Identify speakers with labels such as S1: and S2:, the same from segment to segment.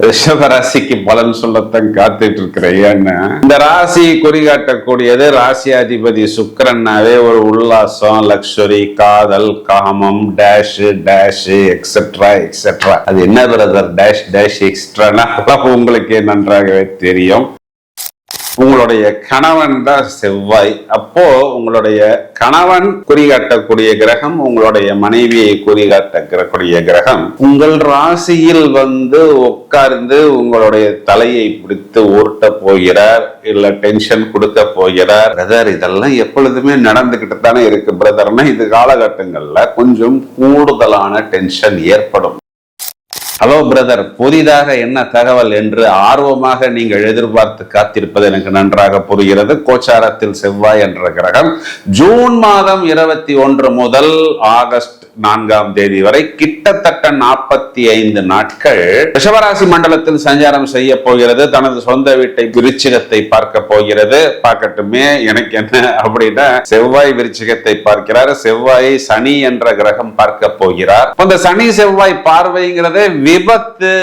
S1: ரிஷபராசிக்கு பலன் சொல்லத்தான் காத்துட்டு இருக்கிறேன். இந்த ராசி குறிகாட்டக்கூடியது ராசியாதிபதி சுக்கிரன்னாவே ஒரு உல்லாசம், லக்ஸுரி, காதல், காமம், டேஷ் டேஷ் எக்ஸெட்ரா எக்ஸெட்ரா. அது என்ன பிரதர் டேஷ் டேஷ் எக்ஸ்ட்ரானா உங்களுக்கு நன்றாகவே தெரியும். உங்களுடைய கணவன் தான் செவ்வாய். அப்போ உங்களுடைய கணவன் குறிகாட்டக்கூடிய கிரகம், உங்களுடைய மனைவியை குறிகாட்டக்கூடிய கிரகம் உங்கள் ராசியில் உட்கார்ந்து உங்களுடைய தலையை பிடித்து ஊர்ட்ட போகிறார், இல்ல டென்ஷன் கொடுக்க போகிறார். பிரதர் இதெல்லாம் எப்பொழுதுமே நடந்துகிட்டு தானே இருக்கு பிரதர்னா, இது காலகட்டங்கள்ல கொஞ்சம் கூடுதலான டென்ஷன் ஏற்படும். ஹலோ பிரதர், புதிதாக என்ன தகவல் என்று ஆர்வமாக நீங்கள் எதிர்பார்த்து காத்திருப்பது எனக்கு நன்றாக புரிகிறது. கோச்சாரத்தில் செவ்வாய் என்ற கிரகம் ஜூன் மாதம் 21 முதல் ஆகஸ்ட் 4ஆம் தேதி வரை கிட்டத்தட்ட 45 நாட்கள் ரிஷபராசி மண்டலத்தில் சஞ்சாரம் செய்ய போகிறது. தனது சொந்த வீட்டை விருச்சிகத்தை பார்க்க போகிறது. பார்க்கட்டுமே, எனக்கு என்ன அப்படின்னா, செவ்வாய் விருச்சிகத்தை பார்க்கிறார், செவ்வாயை சனி என்ற கிரகம் பார்க்க போகிறார். அந்த சனி செவ்வாய் பார்வைங்கிறது விபத்து,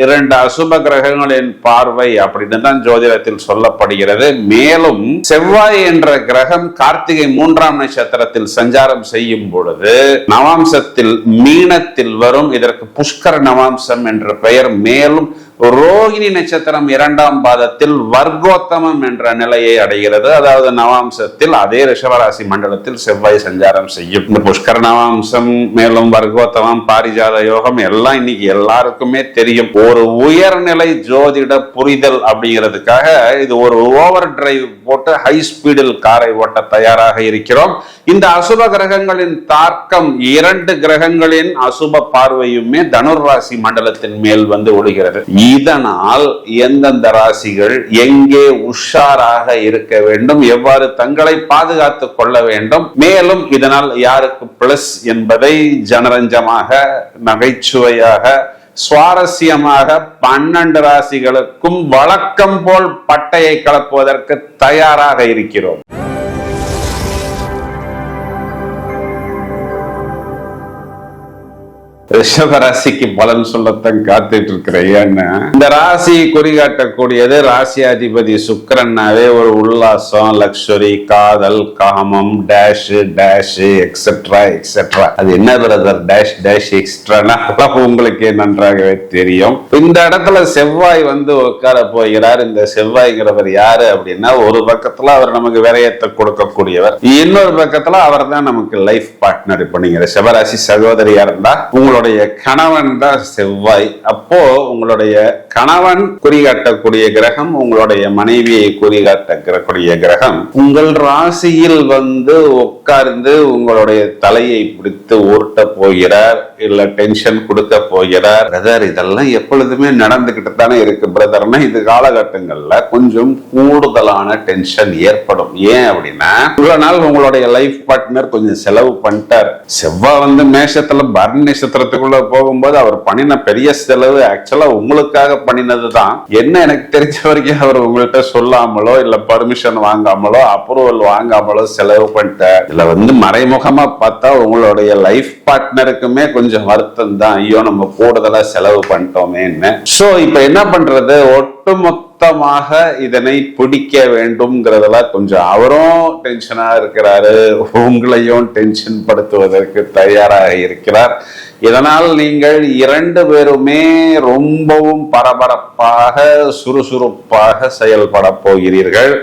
S1: இரண்டு அசுப கிரகங்களின் பார்வை அப்படின்னு தான் ஜோதிடத்தில் சொல்லப்படுகிறது. மேலும் செவ்வாய் என்ற கிரகம் கார்த்திகை 3ஆம் நட்சத்திரத்தில் சஞ்சாரம் செய்யும் பொழுது நவாம்சத்தில் மீனத்தில் வரும். இதற்கு புஷ்கர நவாம்சம் என்ற பெயர். மேலும் ரோகிணி நட்சத்திரம் 2ஆம் பாதத்தில் வர்க்கோத்தமம் என்ற நிலையை அடைகிறது. அதாவது நவாம்சத்தில் அதே ரிஷபராசி மண்டலத்தில் செவ்வாய் சஞ்சாரம் செய்யும். இந்த புஷ்கர நவாம்சம், மேலும் வர்க்கோத்தமம், பாரிஜாத யோகம் எல்லாம் இன்னைக்கு எல்லாருக்குமே தெரியும். ஒரு உயர்நிலை ஜோதிட புரிதல் அப்படிங்கிறதுக்காக இது ஒரு ஓவர் டிரைவ் போட்டு ஹை ஸ்பீடில் காரை ஓட்ட தயாராக இருக்கிறோம். இந்த அசுப கிரகங்களின் தாக்கம், 2 கிரகங்களின் அசுப பார்வையுமே தனுர் ராசி மண்டலத்தின் மேல் ஒடுகிறது. இதனால் எந்தெந்த ராசிகள் எங்கே உஷாராக இருக்க வேண்டும், எவ்வாறு தங்களை பாதுகாத்துக் கொள்ள வேண்டும், மேலும் இதனால் யாருக்கு பிளஸ் என்பதை ஜனரஞ்சமாக, நகைச்சுவையாக, சுவாரஸ்யமாக 12 ராசிகளுக்கும் வழக்கம் போல் பட்டையை கலப்புவதற்கு தயாராக இருக்கிறோம். ரிஷபராசிக்கு பலன் சொல்லத்தான் காத்துட்டு இருக்கிறேன். இந்த ராசி குறிகாட்டக்கூடியது ராசியாதிபதி சுக்கிரன்னாவே ஒரு உல்லாசம், லக்ஸுரி, காதல், காமம், டேஷ் டேஷ் எக்ஸெட்ரா எக்ஸெட்ரா. அது என்ன பிரதர் டேஷ் டேஷ் எக்ஸ்ட்ரானா உங்களுக்கு நன்றாகவே தெரியும். இந்த இடத்துல செவ்வாய் உட்கார போகிறார். இந்த செவ்வாய்ங்கிறவர் யாரு அப்படின்னா, ஒரு பக்கத்துல அவர் நமக்கு விரயத்தை கொடுக்கக்கூடியவர், இன்னொரு பக்கத்துல அவர் தான் நமக்கு லைஃப் பார்ட்னர். இப்ப நீங்க ரிஷபராசி சகோதரியா இருந்தா உங்களுடைய கணவன் தான் செவ்வாய். அப்போ உங்களுடைய கணவன் குறிகாட்டக்கூடிய கிரகம், உங்களுடைய மனைவியை குறிகாட்டக்கூடிய கிரகம் உங்கள் ராசியில் உட்கார்ந்து உங்களுடைய தலையை பிடித்து ஊர்ட்ட போகிறார், இல்ல டென்ஷன் கொடுக்க போகிறார். பிரதர் இதெல்லாம் எப்பொழுதுமே நடந்துகிட்டு தானே இருக்கு பிரதர்னா, இது காலகட்டங்கள்ல கொஞ்சம் கூடுதலான டென்ஷன் ஏற்படும். ஏன் அப்படின்னா, இவ்வளவு நாள் உங்களுடைய லைஃப் பார்ட்னர் கொஞ்சம் செலவு பண்ணிட்டார். செவ்வாய் மேஷத்துல பரணி நட்சத்திரத்துக்குள்ள போகும்போது அவர் பண்ணின பெரிய செலவு ஆக்சுவலா உங்களுக்காக பண்ணினதுதான். என்ன எனக்கு தெரிஞ்ச வரைக்கும் அவர் உங்கள்கிட்ட சொல்லாமலோ, இல்ல பர்மிஷன் வாங்காமலோ, அப்ரூவல் வாங்காமலோ செலவு பண்ணிட்டார். இதுல மறைமுகமா பார்த்தா உங்களுடைய லைஃப் பார்ட்னருக்குமே கொஞ்சம் வருத்தம் தான். ஐயோ நம்ம கூடுதலா செலவு பண்ணிட்டோமேன்னு. சோ இப்ப என்ன பண்றது, ஒட்டுமொத்தமாக இதனை பிடிக்க வேண்டும்ங்கிறதுல கொஞ்சம் அவரும் டென்ஷனா இருக்கிறாரு, உங்களையும் டென்ஷன் படுத்துவதற்கு தயாராக இருக்கிறார். இதனால் நீங்கள் 2 பேருமே ரொம்பவும் பரபரப்பாக, சுறுசுறுப்பாக செயல்பட போகிறீர்கள்.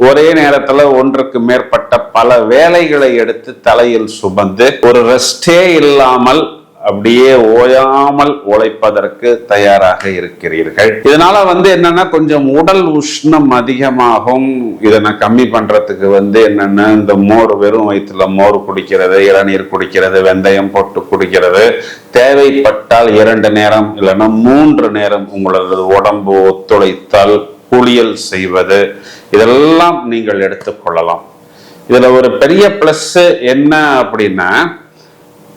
S1: ஒரே நேரத்துல ஒன்றுக்கு மேற்பட்ட பல வேலைகளை எடுத்து தலையில் சுமந்து ஒரு ரெஸ்டே இல்லாமல் அப்படியே ஓயாமல் உழைப்பதற்கு தயாராக இருக்கிறீர்கள். இதனால என்னன்னா, கொஞ்சம் உடல் உஷ்ணம் அதிகமாகும். இதனை கம்மி பண்றதுக்கு என்னன்னா, இந்த மோர், வெறும் வயிற்றுல மோர் குடிக்கிறது, இளநீர் குடிக்கிறது, வெந்தயம் போட்டு குடிக்கிறது, தேவைப்பட்டால் 2 நேரம் இல்லைன்னா 3 நேரம் உங்களது உடம்பு ஒத்துழைத்தால் குளியல் செய்வது, இதெல்லாம் நீங்கள் எடுத்துக்கொள்ளலாம். இதுல ஒரு பெரிய பிளஸ் என்ன அப்படின்னா,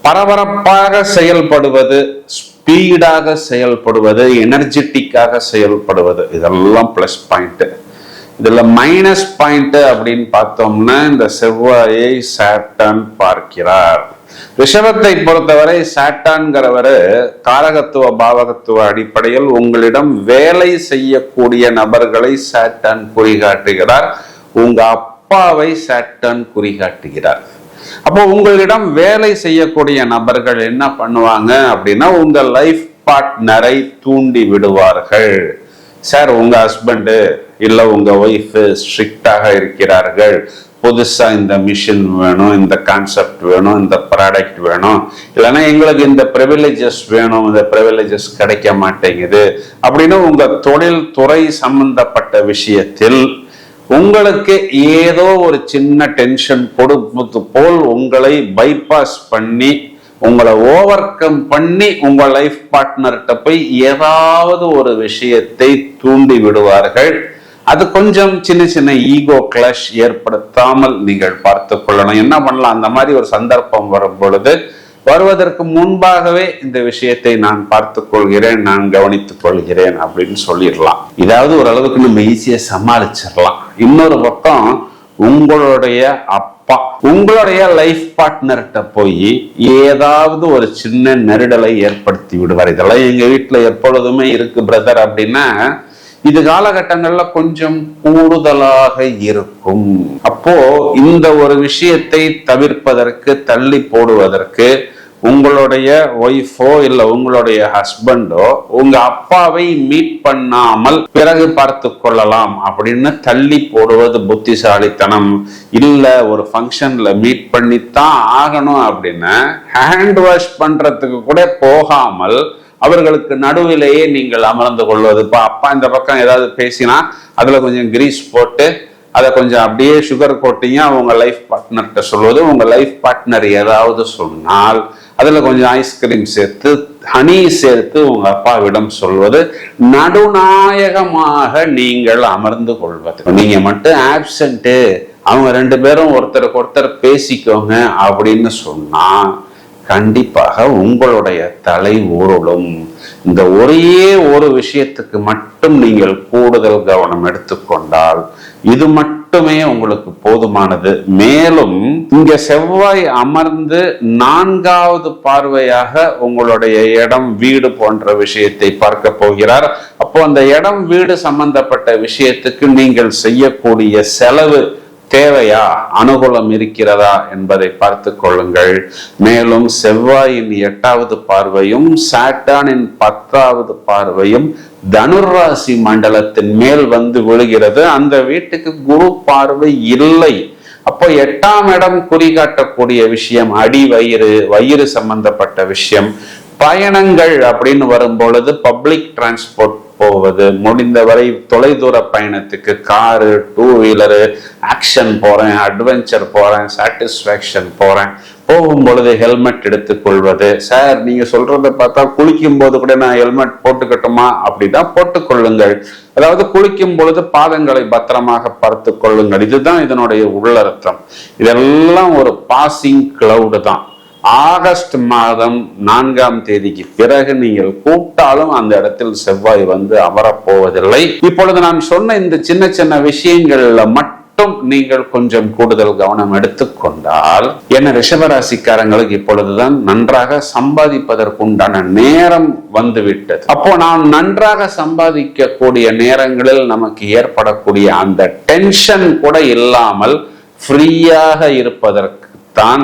S1: பரபரப்பாக செயல்படுவது, ஸ்பீடாக செயல்படுவது, எனர்ஜெட்டிக்காக செயல்படுவது, இதெல்லாம் பிளஸ் பாயிண்ட். இதுல மைனஸ் பாயிண்ட் அப்படின்னு பார்த்தோம்னா, இந்த செவ்வாயை சாட்டர்ன் பார்க்கிறார். ரிஷபத்தை பொறுத்தவரை சாட்டான்கிறவரு காரகத்துவ பாவகத்துவ அடிப்படையில் உங்களிடம் வேலை செய்யக்கூடிய நபர்களை சாட்டான் குறிகாட்டுகிறார். உங்க அப்பாவை சாட்டான் குறிகாட்டுகிறார். அப்போ உங்களிடம் வேலை செய்யக்கூடிய நபர்கள் என்ன பண்ணுவாங்க அப்படின்னா உங்க லைஃப் பார்ட்னரை தூண்டி விடுவார்கள். சார், உங்க ஹஸ்பண்டு இல்ல உங்க ஒய்ஃப் ஸ்ட்ரிக்டாக இருக்கிறார்கள், புதுசா இந்த மிஷின் வேணும், இந்த கான்செப்ட் வேணும், இந்த ப்ராடக்ட் வேணும், இல்லைன்னா எங்களுக்கு இந்த ப்ரிவிலேஜஸ் வேணும், இந்த ப்ரிவிலேஜஸ் கிடைக்க மாட்டேங்குது அப்படின்னு உங்க தொழில் துறை சம்பந்தப்பட்ட விஷயத்தில் உங்களுக்கு ஏதோ ஒரு சின்ன டென்ஷன் கொடுப்பது போல் உங்களை பைபாஸ் பண்ணி உங்களை ஓவர் கம் பண்ணி உங்க லைஃப் பார்ட்னர்கிட்ட போய் ஏதாவது ஒரு விஷயத்தை தூண்டி விடுவார்கள். அது கொஞ்சம் சின்ன சின்ன ஈகோ கிளாஷ் ஏற்படுத்தாமல் நீங்கள் பார்த்து கொள்ளணும். என்ன பண்ணலாம், அந்த மாதிரி ஒரு சந்தர்ப்பம் வரும் பொழுது வருவதற்கு முன்பாகவே இந்த விஷயத்தை நான் பார்த்துக் கொள்கிறேன், நான் கவனித்துக் கொள்கிறேன் அப்படின்னு சொல்லிடலாம். இதாவது ஓரளவுக்கு நம்ம ஈஸியா சமாளிச்சிடலாம். இன்னொரு பக்கம் உங்களுடைய அப்பா உங்களுடைய லைஃப் பார்ட்னர்கிட்ட போய் ஏதாவது ஒரு சின்ன நெருடலை ஏற்படுத்தி விடுவார். இதெல்லாம் எங்க வீட்டுல எப்பொழுதுமே இருக்கு பிரதர் அப்படின்னா இது காலகட்டங்கள்ல கொஞ்சம் கூடுதலாக இருக்கும். அப்போ இந்த ஒரு விஷயத்தை தவிர்ப்பதற்கு, தள்ளி போடுவதற்கு உங்களுடைய ஒய்ஃபோ இல்ல உங்களுடைய ஹஸ்பண்டோ உங்க அப்பாவை மீட் பண்ணாமல் பிறகு பார்த்து கொள்ளலாம் அப்படின்னு தள்ளி போடுவது புத்திசாலித்தனம். இல்ல ஒரு ஃபங்க்ஷன்ல மீட் பண்ணித்தான் ஆகணும் அப்படின்னு ஹேண்ட் வாஷ் பண்றதுக்கு கூட போகாமல் அவர்களுக்கு நடுவிலேயே நீங்கள் அமர்ந்து கொள்வது. இப்போ அப்பா இந்த பக்கம் ஏதாவது பேசினா அதுல கொஞ்சம் கிரீஸ் போட்டு அதை கொஞ்சம் அப்படியே சுகர் கோட்டிங்க உங்க லைஃப் பார்ட்னர்கிட்ட சொல்வது. உங்க லைஃப் பார்ட்னர் ஏதாவது சொன்னால் அதுல கொஞ்சம் ஐஸ்கிரீம் சேர்த்து ஹனி சேர்த்து உங்க அப்பாவிடம் சொல்வது. நடுநாயகமாக நீங்கள் அமர்ந்து கொள்வது. நீங்க மட்டும் ஆப்சண்ட், அவங்க ரெண்டு பேரும் ஒருத்தருக்கு ஒருத்தர் பேசிக்கோங்க அப்படின்னு சொன்னா கண்டிப்பாக உங்களுடைய தலை ஊருளும். இந்த ஒரே ஒரு விஷயத்துக்கு மட்டும் நீங்கள் கூடுதல் கவனம் எடுத்துக்கொண்டால் இது மட்டுமே உங்களுக்கு போதுமானது. மேலும் இங்க செவ்வாய் அமர்ந்து 4வது பார்வையாக உங்களுடைய இடம் வீடு போன்ற விஷயத்தை பார்க்க போகிறார். அப்போ அந்த இடம் வீடு சம்பந்தப்பட்ட விஷயத்துக்கு நீங்கள் செய்யக்கூடிய செலவு தேவையா, அனுகூலம் இருக்கிறதா என்பதை பார்த்து கொள்ளுங்கள். மேலும் செவ்வாயின் 8வது பார்வையும் சாட்டானின் 10வது பார்வையும் தனுராசி மண்டலத்தின் மேல் வந்து விழுகிறது. அந்த வீட்டுக்கு குரு பார்வை இல்லை. அப்போ 8ஆம் இடம் குறிகாட்டக்கூடிய விஷயம் அடி வயிறு, வயிறு சம்பந்தப்பட்ட விஷயம். பயணங்கள் அப்படின்னு வரும் பொழுது பப்ளிக் டிரான்ஸ்போர்ட் போவது, முடிந்தவரை தொலைதூர பயணத்துக்கு காரு, 2 வீலரு, ஆக்ஷன் போறேன், அட்வென்ச்சர் போறேன், சாட்டிஸ்பாக்சன் போறேன், போகும் பொழுது ஹெல்மெட் எடுத்துக்கொள்வது. சார், நீங்க சொல்றதை பார்த்தா குளிக்கும் போது கூட நான் ஹெல்மெட் போட்டுக்கட்டுமா அப்படிதான் போட்டுக்கொள்ளுங்கள். அதாவது குளிக்கும் பொழுது பாதங்களை பத்திரமாக பார்த்து கொள்ளுங்கள். இதுதான் இதனுடைய உள்ளர்த்தம். இதெல்லாம் ஒரு பாசிங் கிளவுடு தான். ஆகஸ்ட் மாதம் 4ஆம் தேதிக்கு பிறகு நீங்கள் கூப்பிட்டாலும் அந்த இடத்தில் செவ்வாய் வந்து அமரப்போவதில்லை. இப்பொழுது நான் சொன்ன இந்த சின்ன சின்ன விஷயங்கள்ல மட்டும் நீங்கள் கொஞ்சம் கூடுதல் கவனம் எடுத்துக்கொண்டால் என்ன, ரிஷபராசிக்காரங்களுக்கு இப்பொழுதுதான் நன்றாக சம்பாதிப்பதற்குண்டான நேரம் வந்துவிட்டது. அப்போ நாம் நன்றாக சம்பாதிக்க கூடிய நேரங்களில் நமக்கு ஏற்படக்கூடிய அந்த டென்ஷன் கூட இல்லாமல் ஃப்ரீயாக இருப்பதற்கு தான்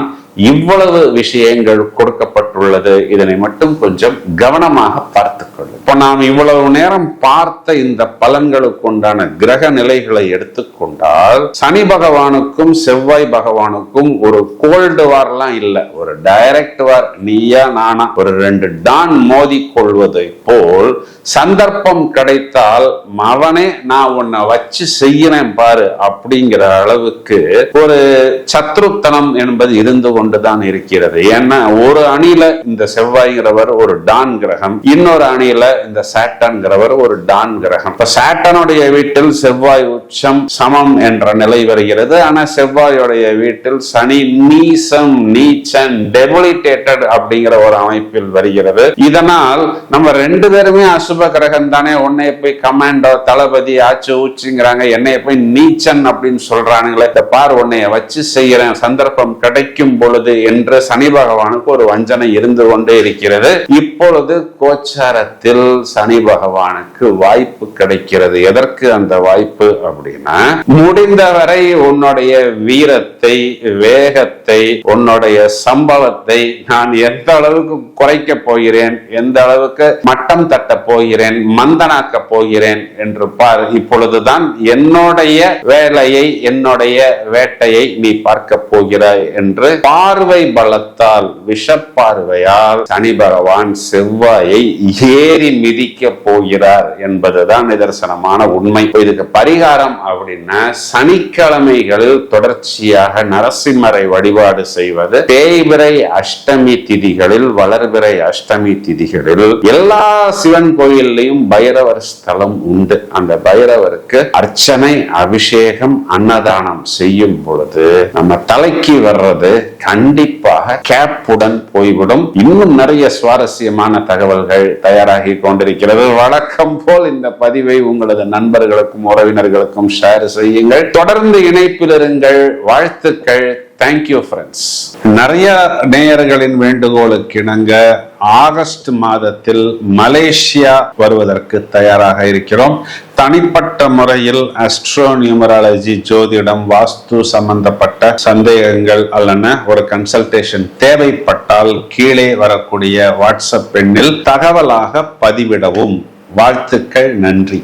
S1: இவ்வளவு விஷயங்கள் கொடுக்கப்பட்டுள்ளது. இதனை மட்டும் கொஞ்சம் கவனமாக பார்த்துக்கொள்ளும். இப்ப நாம் இவ்வளவு நேரம் பார்த்த இந்த பலன்களுக்கு உண்டான கிரக நிலைகளை எடுத்துக்கொண்டால் சனி பகவானுக்கும் செவ்வாய் பகவானுக்கும் ஒரு கோல்டு வார்லாம் இல்லை, ஒரு டைரக்ட் வார். நீயா நானா ஒரு 2 டான் மோதி கொள்வதை போல் சந்தர்ப்பம் கிடைத்தால் மவனே நான் உன்னை வச்சு செய்யறேன் பாரு அப்படிங்கிற அளவுக்கு ஒரு சத்ருத்தனம் என்பது இருந்து கொண்டுதான் இருக்கிறது. ஏன்னா ஒரு அணியில இந்த செவ்வாய்ங்கிறவர் ஒரு டான் கிரகம், இன்னொரு அணியில இந்த சாட்டன்கிறவர் ஒரு டான் கிரகம். இப்ப சாட்டனுடைய வீட்டில் செவ்வாய் உச்சம் சமம் என்ற நிலை வருகிறது. ஆனா செவ்வாயுடைய வீட்டில் சனி நீசம், நீச்சன், டெபிலிட்டேட்டட் அப்படிங்கிற ஒரு அமைப்பில் வருகிறது. இதனால் நம்ம 2 பேருமே அசுப கிரகம் தானே. உன்னைய போய் கமாண்டோ தளபதி ஆச்சு ஊச்சுங்கிறாங்க, என்னைய போய் நீச்சன் அப்படின்னு சொல்றானுங்களே. பார், உன்னைய வச்சு செய்யறேன், சந்தர்ப்பம் கிடைக்கும் பொழுது பொழுது என்று சனி பகவானுக்கு ஒரு வஞ்சனை இருந்து கொண்டே இருக்கிறது. இப்பொழுது கோச்சாரத்தில் சனி பகவானுக்கு வாய்ப்பு கிடைக்கிறது. எதற்கு அந்த வாய்ப்பு அப்படின்னா, முடிந்தவரை உன்னுடைய வீரத்தை, வேகத்தை, உன்னுடைய சம்பவத்தை நான் எந்த அளவுக்கு குறைக்க போகிறேன், எந்த அளவுக்கு மட்டம் தட்ட போகிறேன், மந்தனாக்க போகிறேன் என்று பார். இப்பொழுதுதான் என்னுடைய வேலையை, என்னுடைய வேட்டையை நீ பார்க்க போகிறாய் என்று பார்வை பலத்தால், விஷப்பார்வையால் சனி பகவான் செவ்வாயை ஏறி மிதிக்க போகிறார் என்பதுதான் நிதர்சனமான உண்மை. இதுக்கு பரிகாரம் அப்படின்னா, சனிக்கிழமைகளில் தொடர்ச்சியாக நரசிம்மரை வழிபாடு செய்வது, தேய்பிறை அஷ்டமி திதிகளில், வளர்பிறை அஷ்டமி திதிகளில் எல்லா சிவன் கோயிலையும் பைரவர் ஸ்தலம் உண்டு. அந்த பைரவருக்கு அர்ச்சனை, அபிஷேகம், அன்னதானம் செய்யும் பொழுது நம்ம தலைக்கு வர்றது கண்டிப்பாக கேப்புடன் போய்விடும். இன்னும் நிறைய சுவாரஸ்யமான தகவல்கள் தயாராகி கொண்டிருக்கிறது. வழக்கம் போல் இந்த பதிவை உங்களது நண்பர்களுக்கும் உறவினர்களுக்கும் ஷேர் செய்யுங்கள். தொடர்ந்து இணைப்பில் இருங்கள். வாழ்த்துக்கள். Thank you friends. நிறைய நேயர்களின் வேண்டுகோளுக்கு இணங்க ஆகஸ்ட் மாதத்தில் மலேசியா வருவதற்கு தயாராக இருக்கிறோம். தனிப்பட்ட முறையில் அஸ்ட்ரோ நியூமராலஜி, ஜோதிடம், வாஸ்து சம்பந்தப்பட்ட சந்தேகங்கள் அல்லன ஒரு கன்சல்டேஷன் தேவைப்பட்டால் கீழே வரக்கூடிய வாட்ஸ்அப் எண்ணில் தகவலாக பதிவிடவும். வாழ்த்துக்கள். நன்றி.